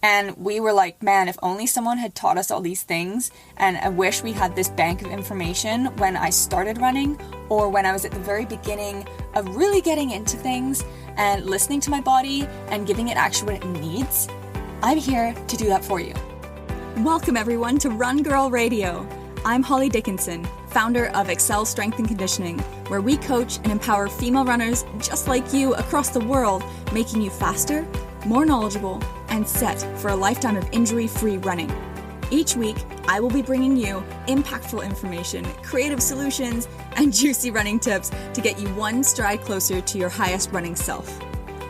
And we were like, man, if only someone had taught us all these things, and I wish we had this bank of information when I started running or when I was at the very beginning of really getting into things and listening to my body and giving it actually what it needs. I'm here to do that for you. Welcome everyone to Run Girl Radio. I'm Holly Dickinson, founder of Excel Strength and Conditioning, where we coach and empower female runners just like you across the world, making you faster, more knowledgeable, and set for a lifetime of injury-free running. Each week, I will be bringing you impactful information, creative solutions, and juicy running tips to get you one stride closer to your highest running self.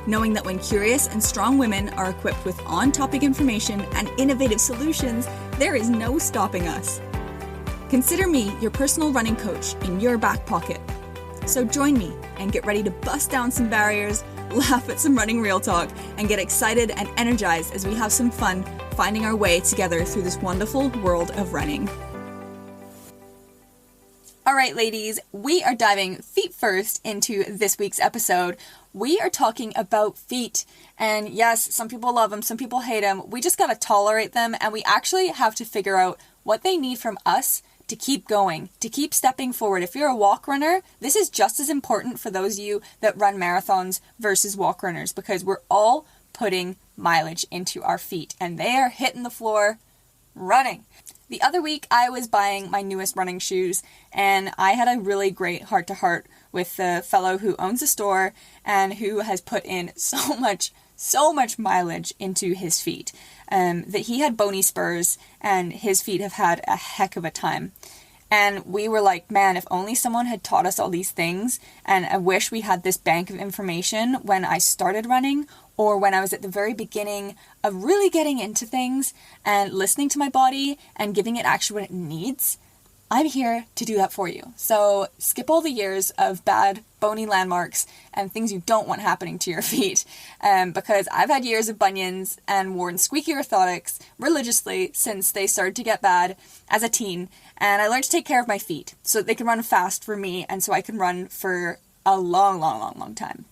Knowing that when curious and strong women are equipped with on-topic information and innovative solutions, there is no stopping us. Consider me your personal running coach in your back pocket. So join me and get ready to bust down some barriers, laugh at some running real talk, and get excited and energized as we have some fun finding our way together through this wonderful world of running. All right, ladies, we are diving feet first into this week's episode. We are talking about feet. And yes, some people love them, some people hate them. We just got to tolerate them, and we actually have to figure out what they need from us to keep going, to keep stepping forward. If you're a walk runner, this is just as important for those of you that run marathons versus walk runners, because we're all putting mileage into our feet and they are hitting the floor running. The other week, I was buying my newest running shoes, and I had a really great heart-to-heart with the fellow who owns a store and who has put in so much mileage into his feet. That he had bony spurs, and his feet have had a heck of a time. And we were like, man, if only someone had taught us all these things, and I wish we had this bank of information when I started running or when I was at the very beginning of really getting into things and listening to my body and giving it actually what it needs. I'm here to do that for you. So skip all the years of bad bony landmarks and things you don't want happening to your feet, because I've had years of bunions and worn squeaky orthotics religiously since they started to get bad as a teen, and I learned to take care of my feet so that they can run fast for me and so I can run for a long time.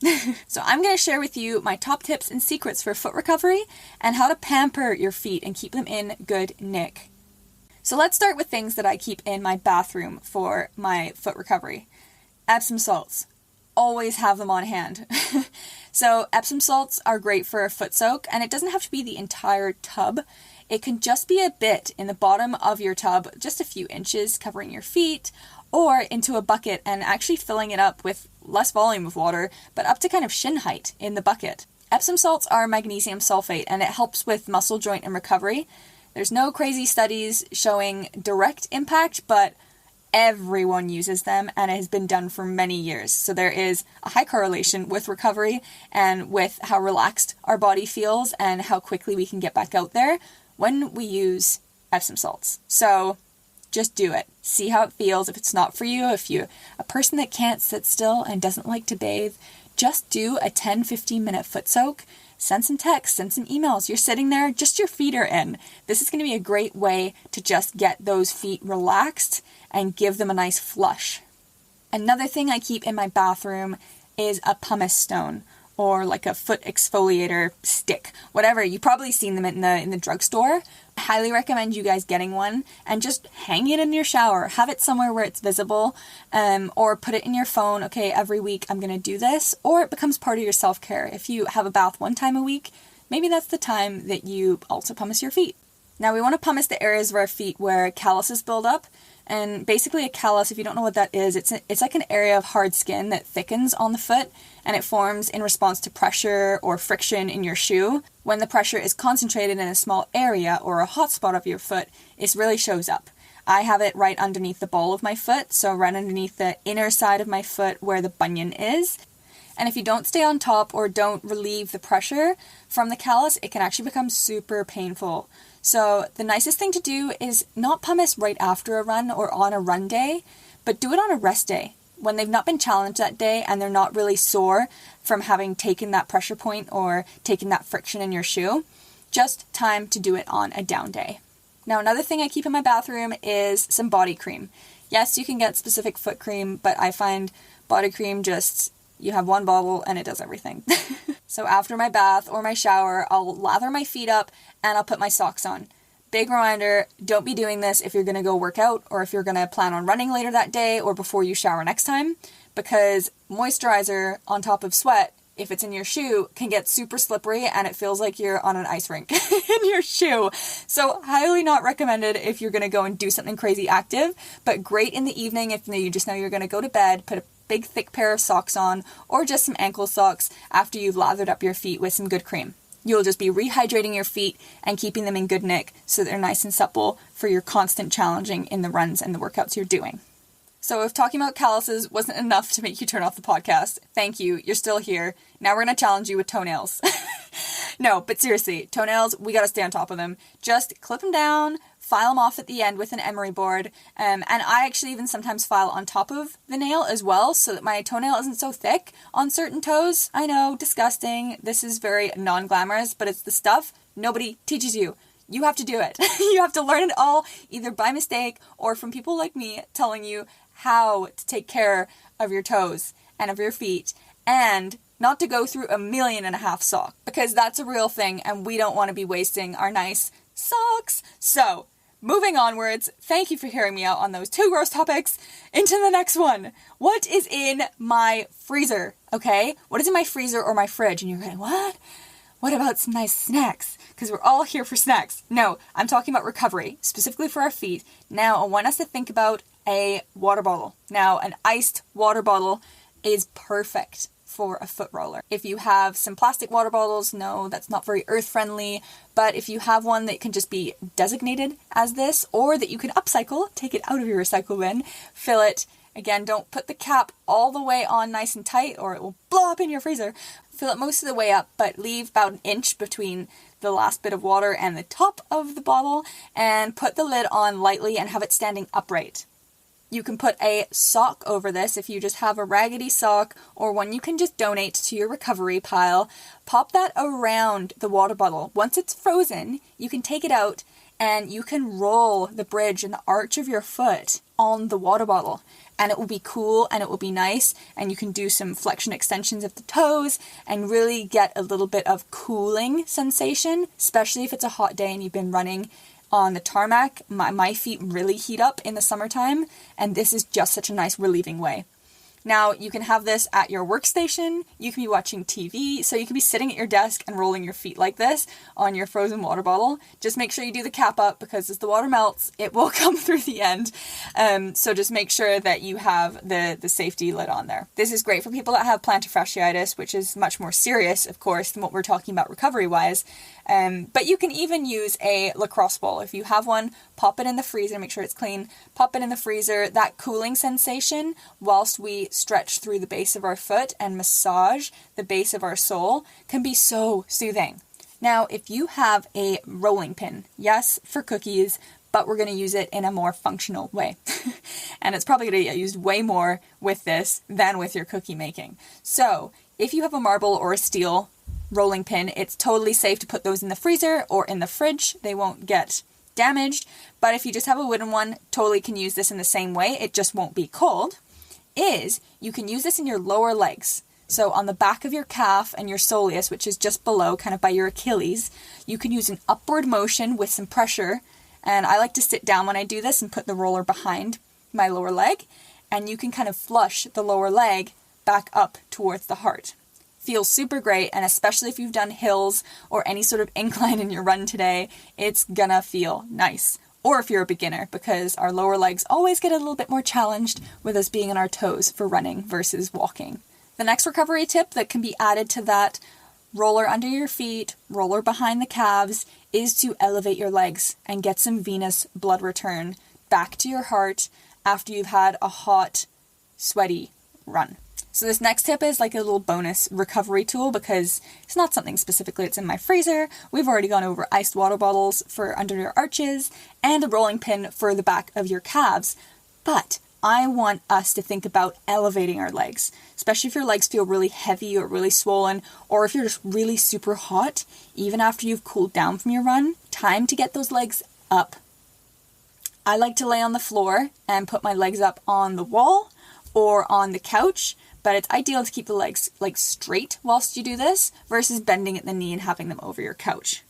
So I'm going to share with you my top tips and secrets for foot recovery and how to pamper your feet and keep them in good nick. So let's start with things that I keep in my bathroom for my foot recovery. Epsom salts. Always have them on hand. So Epsom salts are great for a foot soak, and it doesn't have to be the entire tub. It can just be a bit in the bottom of your tub, just a few inches covering your feet, or into a bucket and actually filling it up with less volume of water, but up to kind of shin height in the bucket. Epsom salts are magnesium sulfate, and it helps with muscle joint and recovery. There's no crazy studies showing direct impact, but everyone uses them, and it has been done for many years. So there is a high correlation with recovery and with how relaxed our body feels and how quickly we can get back out there when we use Epsom salts. So just do it. See how it feels. If it's not for you, if you're a person that can't sit still and doesn't like to bathe, just do a 10-15 minute foot soak. Send some texts, send some emails. You're sitting there, just your feet are in. This is going to be a great way to just get those feet relaxed and give them a nice flush. Another thing I keep in my bathroom is a pumice stone, or like a foot exfoliator stick, whatever. You've probably seen them in the drugstore. I highly recommend you guys getting one and just hang it in your shower. Have it somewhere where it's visible, or put it in your phone. Okay, every week I'm going to do this, or it becomes part of your self-care. If you have a bath one time a week, maybe that's the time that you also pumice your feet. Now we want to pumice the areas of our feet where calluses build up. And basically a callus, if you don't know what that is, it's like an area of hard skin that thickens on the foot, and it forms in response to pressure or friction in your shoe. When the pressure is concentrated in a small area or a hot spot of your foot, it really shows up. I have it right underneath the ball of my foot, so right underneath the inner side of my foot where the bunion is. And if you don't stay on top or don't relieve the pressure from the callus, it can actually become super painful. So the nicest thing to do is not pumice right after a run or on a run day, but do it on a rest day when they've not been challenged that day and they're not really sore from having taken that pressure point or taken that friction in your shoe. Just time to do it on a down day. Now, another thing I keep in my bathroom is some body cream. Yes, you can get specific foot cream, but I find body cream just you have one bottle and it does everything. So after my bath or my shower, I'll lather my feet up and I'll put my socks on. Big reminder, don't be doing this if you're going to go work out or if you're going to plan on running later that day or before you shower next time, because moisturizer on top of sweat, if it's in your shoe, can get super slippery and it feels like you're on an ice rink in your shoe. So highly not recommended if you're going to go and do something crazy active, but great in the evening if you just know you're going to go to bed, put a big thick pair of socks on or just some ankle socks after you've lathered up your feet with some good cream. You'll just be rehydrating your feet and keeping them in good nick so they're nice and supple for your constant challenging in the runs and the workouts you're doing. So if talking about calluses wasn't enough to make you turn off the podcast, thank you, you're still here. Now we're going to challenge you with toenails. No, but seriously, toenails, we got to stay on top of them. Just clip them down, file them off at the end with an emery board, and I actually even sometimes file on top of the nail as well so that my toenail isn't so thick on certain toes. I know, disgusting. This is very non-glamorous, but it's the stuff nobody teaches you. You have to do it. You have to learn it all either by mistake or from people like me telling you how to take care of your toes and of your feet and not to go through 1.5 million socks, because that's a real thing and we don't want to be wasting our nice socks. So, moving onwards, thank you for hearing me out on those 2 gross topics. Into the next one. What is in my freezer? Okay? What is in my freezer or my fridge? And you're going, what? What about some nice snacks? Because we're all here for snacks. No, I'm talking about recovery, specifically for our feet. Now, I want us to think about a water bottle. Now, an iced water bottle is perfect for a foot roller. If you have some plastic water bottles, no, that's not very earth friendly, but if you have one that can just be designated as this, or that you can upcycle, take it out of your recycle bin, fill it. Again, don't put the cap all the way on nice and tight or it will blow up in your freezer. Fill it most of the way up, but leave about 1 inch between the last bit of water and the top of the bottle, and put the lid on lightly and have it standing upright. You can put a sock over this if you just have a raggedy sock or one you can just donate to your recovery pile. Pop that around the water bottle. Once it's frozen, you can take it out and you can roll the bridge and the arch of your foot on the water bottle. And it will be cool and it will be nice, and you can do some flexion extensions of the toes and really get a little bit of cooling sensation, especially if it's a hot day and you've been running on the tarmac. My feet really heat up in the summertime, and this is just such a nice relieving way. Now, you can have this at your workstation, you can be watching TV, so you can be sitting at your desk and rolling your feet like this on your frozen water bottle. Just make sure you do the cap up, because as the water melts, it will come through the end. So just make sure that you have the safety lid on there. This is great for people that have plantar fasciitis, which is much more serious, of course, than what we're talking about recovery-wise. But you can even use a lacrosse ball. If you have one, pop it in the freezer, make sure it's clean, pop it in the freezer. That cooling sensation whilst we stretch through the base of our foot and massage the base of our sole can be so soothing. Now, if you have a rolling pin, yes, for cookies, but we're going to use it in a more functional way. And it's probably going to get used way more with this than with your cookie making. So, if you have a marble or a steel rolling pin, it's totally safe to put those in the freezer or in the fridge. They won't get damaged. But if you just have a wooden one, totally can use this in the same way. It just won't be cold. You can use this in your lower legs. So on the back of your calf and your soleus, which is just below, kind of by your Achilles, you can use an upward motion with some pressure. And I like to sit down when I do this and put the roller behind my lower leg. And you can kind of flush the lower leg back up towards the heart. Feels super great, and especially if you've done hills or any sort of incline in your run today, it's gonna feel nice. Or if you're a beginner, because our lower legs always get a little bit more challenged with us being on our toes for running versus walking. The next recovery tip that can be added to that roller under your feet, roller behind the calves, is to elevate your legs and get some venous blood return back to your heart after you've had a hot, sweaty run. So this next tip is like a little bonus recovery tool, because it's not something specifically that's in my freezer. We've already gone over iced water bottles for under your arches and a rolling pin for the back of your calves. But I want us to think about elevating our legs, especially if your legs feel really heavy or really swollen, or if you're just really super hot, even after you've cooled down from your run. Time to get those legs up. I like to lay on the floor and put my legs up on the wall or on the couch, But it's ideal to keep the legs like straight whilst you do this versus bending at the knee and having them over your couch.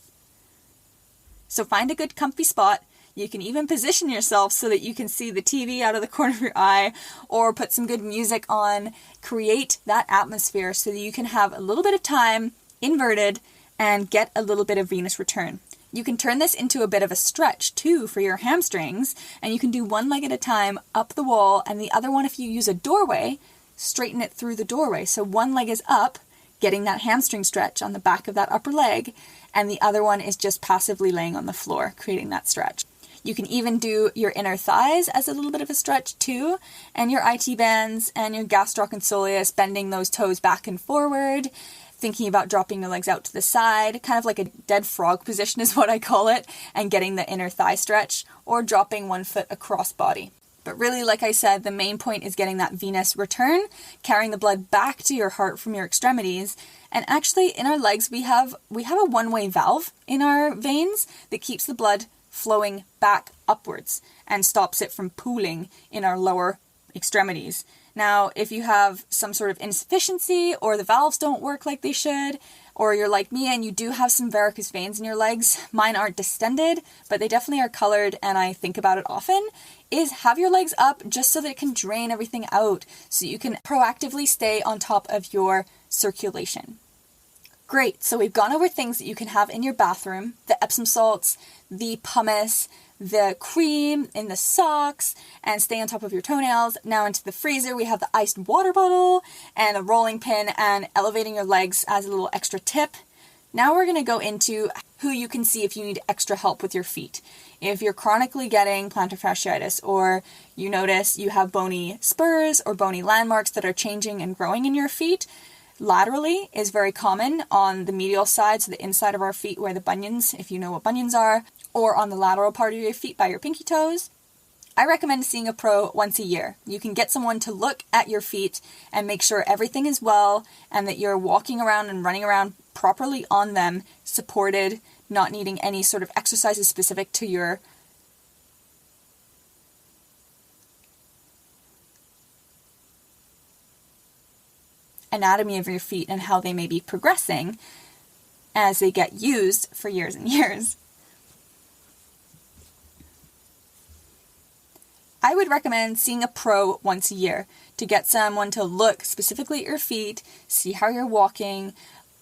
So find a good comfy spot. You can even position yourself so that you can see the TV out of the corner of your eye, or put some good music on. Create that atmosphere so that you can have a little bit of time inverted and get a little bit of venous return. You can turn this into a bit of a stretch too for your hamstrings, and you can do one leg at a time up the wall, and the other one, if you use a doorway, straighten it through the doorway. So one leg is up, getting that hamstring stretch on the back of that upper leg, and the other one is just passively laying on the floor, creating that stretch. You can even do your inner thighs as a little bit of a stretch too, and your IT bands and your gastroc and soleus, bending those toes back and forward, thinking about dropping your legs out to the side, kind of like a dead frog position is what I call it, and getting the inner thigh stretch, or dropping one foot across body. But really, like I said, the main point is getting that venous return, carrying the blood back to your heart from your extremities. And actually, in our legs, we have a one-way valve in our veins that keeps the blood flowing back upwards and stops it from pooling in our lower extremities. Now, if you have some sort of insufficiency, or the valves don't work like they should, or you're like me and you do have some varicose veins in your legs, mine aren't distended, but they definitely are colored, and I think about it often, is have your legs up just so that it can drain everything out, so you can proactively stay on top of your circulation. Great, so we've gone over things that you can have in your bathroom: the Epsom salts, the pumice, the cream in the socks, and stay on top of your toenails. Now into the freezer, we have the iced water bottle and a rolling pin and elevating your legs as a little extra tip. Now we're going to go into who you can see if you need extra help with your feet. If you're chronically getting plantar fasciitis, or you notice you have bony spurs or bony landmarks that are changing and growing in your feet, laterally is very common on the medial side, so the inside of our feet where the bunions, if you know what bunions are, or on the lateral part of your feet by your pinky toes. I recommend seeing a pro once a year. You can get someone to look at your feet and make sure everything is well and that you're walking around and running around properly on them, supported, not needing any sort of exercises specific to your anatomy of your feet and how they may be progressing as they get used for years and years. I would recommend seeing a pro once a year to get someone to look specifically at your feet, see how you're walking,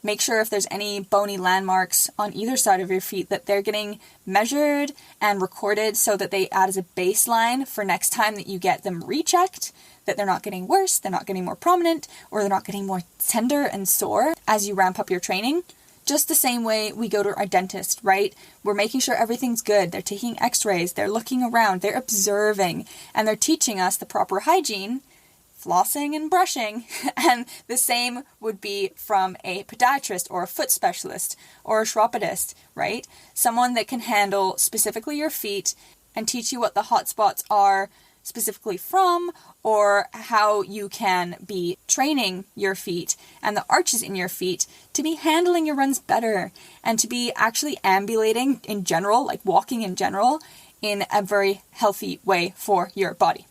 make sure if there's any bony landmarks on either side of your feet that they're getting measured and recorded, so that they add as a baseline for next time that you get them rechecked, that they're not getting worse, they're not getting more prominent, or they're not getting more tender and sore as you ramp up your training. Just the same way we go to our dentist, right? We're making sure everything's good. They're taking x-rays, they're looking around, they're observing, and they're teaching us the proper hygiene, flossing and brushing. And the same would be from a podiatrist or a foot specialist or a chiropodist, right? Someone that can handle specifically your feet and teach you what the hot spots are specifically from, or how you can be training your feet and the arches in your feet to be handling your runs better, and to be actually ambulating in general, like walking in general, in a very healthy way for your body.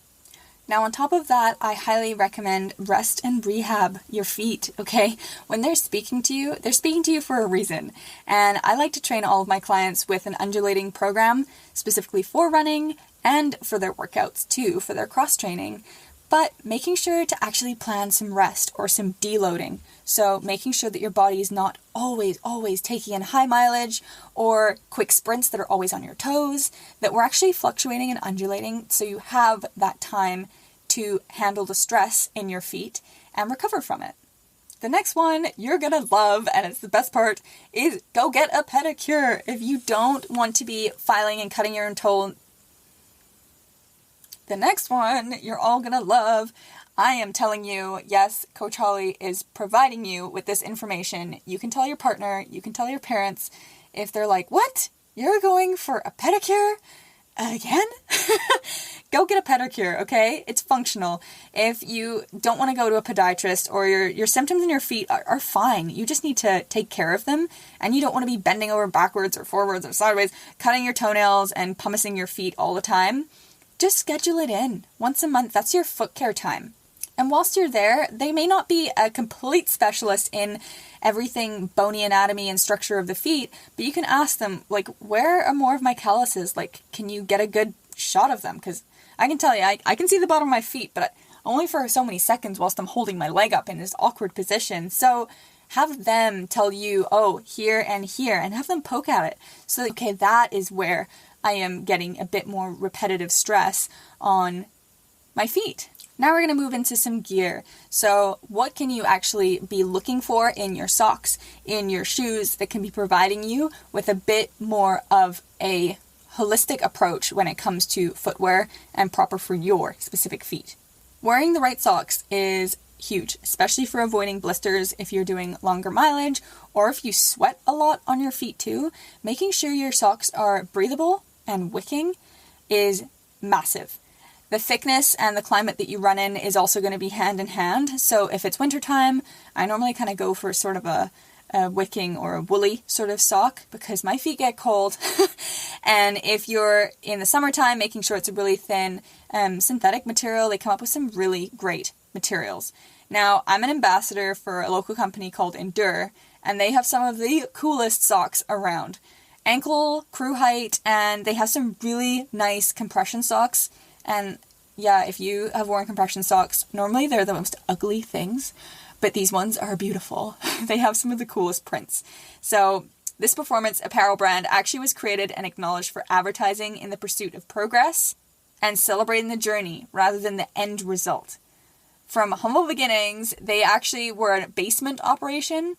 Now, on top of that, I highly recommend rest and rehab your feet, okay? When they're speaking to you for a reason. And I like to train all of my clients with an undulating program specifically for running and for their workouts too, for their cross training, but making sure to actually plan some rest or some deloading. So making sure that your body is not always taking in high mileage or quick sprints that are always on your toes, that we're actually fluctuating and undulating so you have that time to handle the stress in your feet and recover from it. The next one you're gonna love, and it's the best part, is go get a pedicure. If you don't want to be filing and cutting your own toe, the next one you're all gonna love. I am telling you, yes, Coach Holly is providing you with this information. You can tell your partner, you can tell your parents if they're like, what? You're going for a pedicure? Again? Go get a pedicure, okay? It's functional. If you don't want to go to a podiatrist, or your symptoms in your feet are fine, you just need to take care of them, and you don't want to be bending over backwards or forwards or sideways, cutting your toenails and pumicing your feet all the time. Just schedule it in. Once a month, that's your foot care time. And whilst you're there, they may not be a complete specialist in everything bony anatomy and structure of the feet, but you can ask them, like, where are more of my calluses? Like, can you get a good shot of them? Because I can tell you, I can see the bottom of my feet, but only for so many seconds whilst I'm holding my leg up in this awkward position. So have them tell you, oh, here and here, and have them poke at it. So, okay, that is where I am getting a bit more repetitive stress on my feet. Now we're going to move into some gear. So what can you actually be looking for in your socks, in your shoes, that can be providing you with a bit more of a holistic approach when it comes to footwear and proper for your specific feet? Wearing the right socks is huge, especially for avoiding blisters if you're doing longer mileage or if you sweat a lot on your feet too. Making sure your socks are breathable and wicking is massive. The thickness and the climate that you run in is also going to be hand in hand. So if it's wintertime, I normally kind of go for sort of a wicking or a woolly sort of sock because my feet get cold. And if you're in the summertime, making sure it's a really thin synthetic material, they come up with some really great materials. Now, I'm an ambassador for a local company called Endure, and they have some of the coolest socks around. Ankle, crew height, and they have some really nice compression socks. And yeah, if you have worn compression socks, normally they're the most ugly things, but these ones are beautiful. They have some of the coolest prints. So this performance apparel brand actually was created and acknowledged for advertising in the pursuit of progress and celebrating the journey rather than the end result. From humble beginnings, they actually were a basement operation.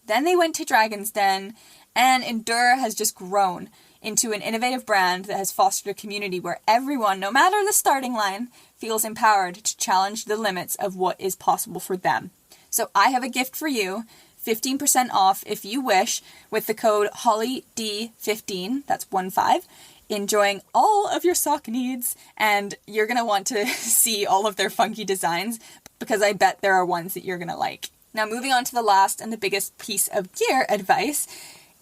Then they went to Dragon's Den, and Endure has just grown into an innovative brand that has fostered a community where everyone, no matter the starting line, feels empowered to challenge the limits of what is possible for them. So I have a gift for you, 15% off if you wish, with the code HOLLYD15, that's 15, enjoying all of your sock needs, and you're going to want to see all of their funky designs because I bet there are ones that you're going to like. Now moving on to the last and the biggest piece of gear advice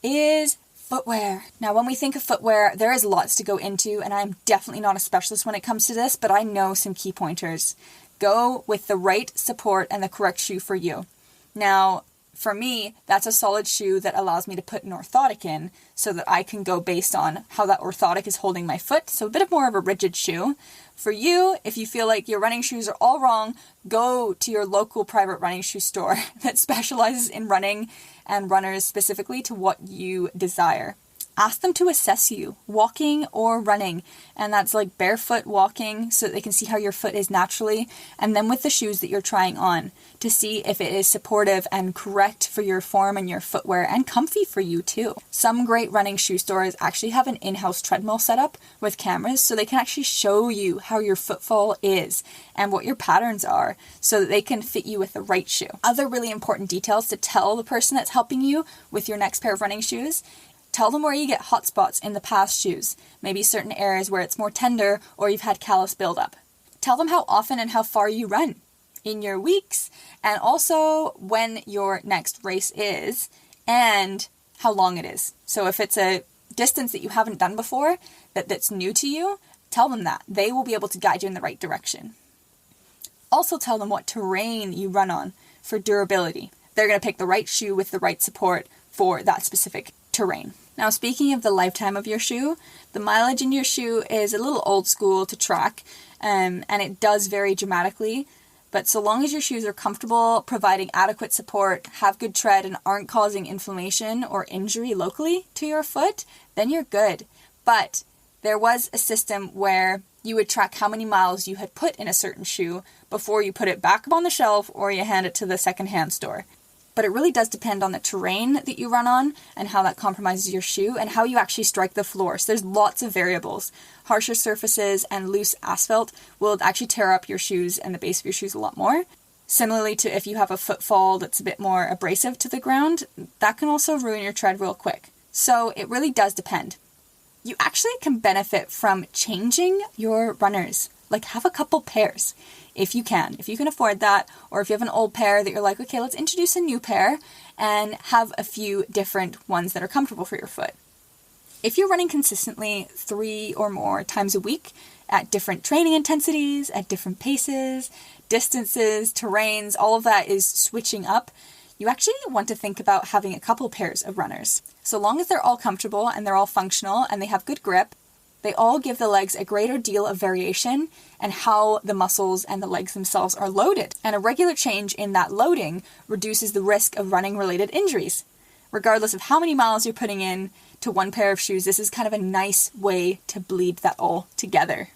is footwear. Now, when we think of footwear, there is lots to go into, and I'm definitely not a specialist when it comes to this, but I know some key pointers. Go with the right support and the correct shoe for you. Now, for me, that's a solid shoe that allows me to put an orthotic in so that I can go based on how that orthotic is holding my foot, so a bit more of a rigid shoe. For you, if you feel like your running shoes are all wrong, go to your local private running shoe store that specializes in running and runners specifically to what you desire. Ask them to assess you, walking or running, and that's like barefoot walking so that they can see how your foot is naturally, and then with the shoes that you're trying on to see if it is supportive and correct for your form and your footwear and comfy for you too. Some great running shoe stores actually have an in-house treadmill setup with cameras so they can actually show you how your footfall is and what your patterns are so that they can fit you with the right shoe. Other really important details to tell the person that's helping you with your next pair of running shoes: tell them where you get hot spots in the past shoes, maybe certain areas where it's more tender or you've had callus buildup. Tell them how often and how far you run in your weeks, and also when your next race is and how long it is. So if it's a distance that you haven't done before, that's new to you, tell them that. They will be able to guide you in the right direction. Also tell them what terrain you run on for durability. They're going to pick the right shoe with the right support for that specific terrain. Now, speaking of the lifetime of your shoe, the mileage in your shoe is a little old school to track, and it does vary dramatically. But so long as your shoes are comfortable, providing adequate support, have good tread, and aren't causing inflammation or injury locally to your foot, then you're good. But there was a system where you would track how many miles you had put in a certain shoe before you put it back up on the shelf or you hand it to the secondhand store. But it really does depend on the terrain that you run on and how that compromises your shoe and how you actually strike the floor. So there's lots of variables. Harsher surfaces and loose asphalt will actually tear up your shoes and the base of your shoes a lot more. Similarly to if you have a footfall that's a bit more abrasive to the ground, that can also ruin your tread real quick. So it really does depend. You actually can benefit from changing your runners. Like, have a couple pairs if you can afford that, or if you have an old pair that you're like, okay, let's introduce a new pair and have a few different ones that are comfortable for your foot. If you're running consistently 3 or more times a week at different training intensities, at different paces, distances, terrains, all of that is switching up, you actually want to think about having a couple pairs of runners. So long as they're all comfortable and they're all functional and they have good grip, they all give the legs a greater deal of variation and how the muscles and the legs themselves are loaded. And a regular change in that loading reduces the risk of running-related injuries. Regardless of how many miles you're putting in to one pair of shoes, this is kind of a nice way to bleed that all together.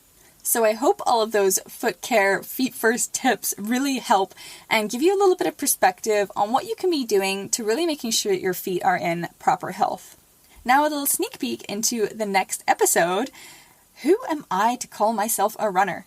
So I hope all of those foot care, feet first tips really help and give you a little bit of perspective on what you can be doing to really making sure that your feet are in proper health. Now a little sneak peek into the next episode. Who am I to call myself a runner?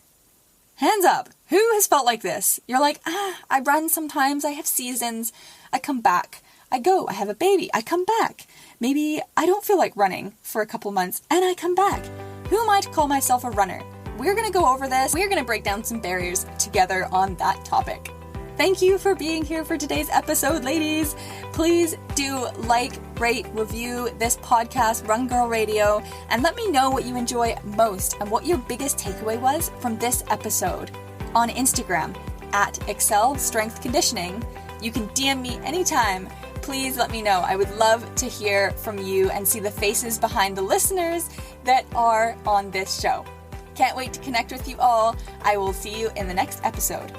Hands up. Who has felt like this? You're like, I run sometimes, I have seasons, I come back. I go, I have a baby, I come back. Maybe I don't feel like running for a couple months and I come back. Who am I to call myself a runner? We're going to go over this. We're going to break down some barriers together on that topic. Thank you for being here for today's episode, ladies. Please do like, rate, review this podcast, Run Girl Radio, and let me know what you enjoy most and what your biggest takeaway was from this episode. On Instagram, at Excel Strength Conditioning. You can DM me anytime. Please let me know. I would love to hear from you and see the faces behind the listeners that are on this show. Can't wait to connect with you all. I will see you in the next episode.